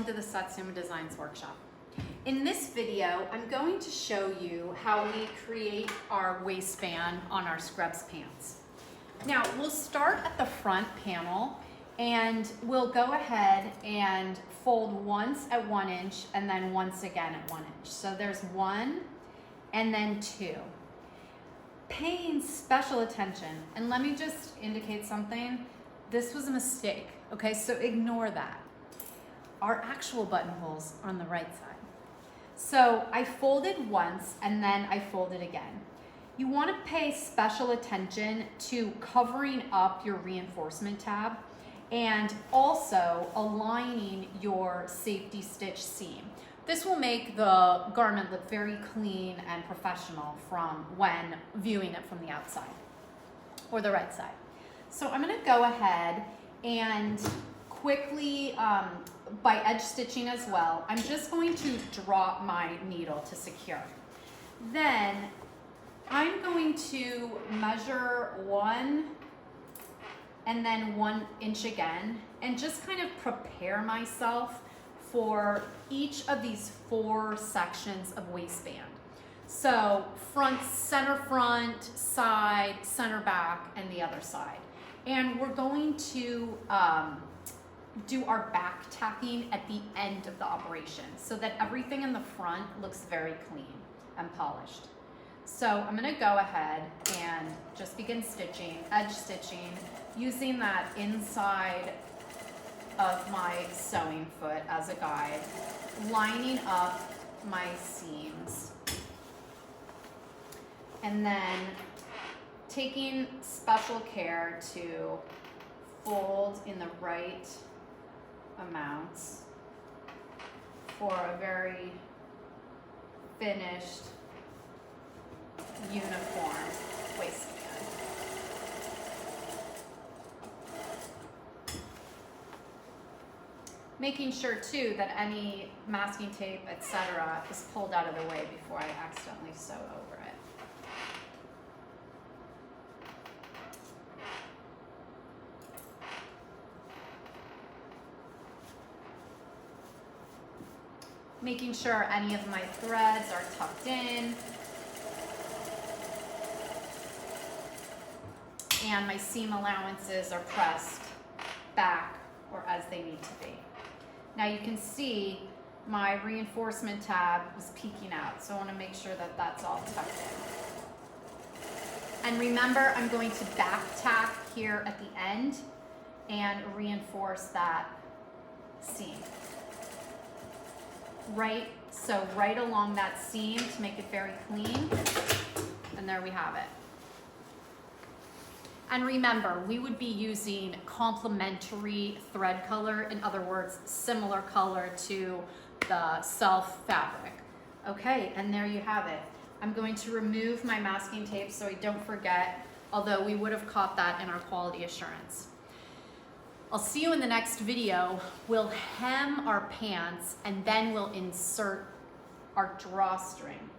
welcome to the Satsuma Designs Workshop. In this video, I'm going to show you how we create our waistband on our scrubs pants. Now, we'll start at the front panel and we'll go ahead and fold once at 1 inch and then once again at 1 inch. So there's 1 and then 2. Paying special attention, and let me just indicate something. This was a mistake, okay? So ignore that. Our actual buttonholes are on the right side. So I folded once and then I folded again. You want to pay special attention to covering up your reinforcement tab and also aligning your safety stitch seam. This will make the garment look very clean and professional from when viewing it from the outside or the right side. So I'm going to go ahead and quickly, by edge stitching as well, I'm just going to drop my needle to secure. Then I'm going to measure 1 and then 1 inch again and just kind of prepare myself for each of these 4 sections of waistband. So center front, side, center back, and the other side. And we're going to do our back tacking at the end of the operation so that everything in the front looks very clean and polished. So I'm going to go ahead and just begin stitching, edge stitching, using that inside of my sewing foot as a guide, lining up my seams, and then taking special care to fold in the right amounts for a very finished uniform waistband. Making sure too that any masking tape, etc., is pulled out of the way before I accidentally sew over it. Making sure any of my threads are tucked in and my seam allowances are pressed back or as they need to be. Now you can see my reinforcement tab was peeking out, so I want to make sure that that's all tucked in. And remember, I'm going to back tack here at the end and reinforce that seam. Right along that seam to make it very clean. And there we have it. And remember, we would be using complementary thread color, in other words, similar color to the self fabric. Okay, and there you have it. I'm going to remove my masking tape so I don't forget, although we would have caught that in our quality assurance. I'll see you in the next video. We'll hem our pants and then we'll insert our drawstring.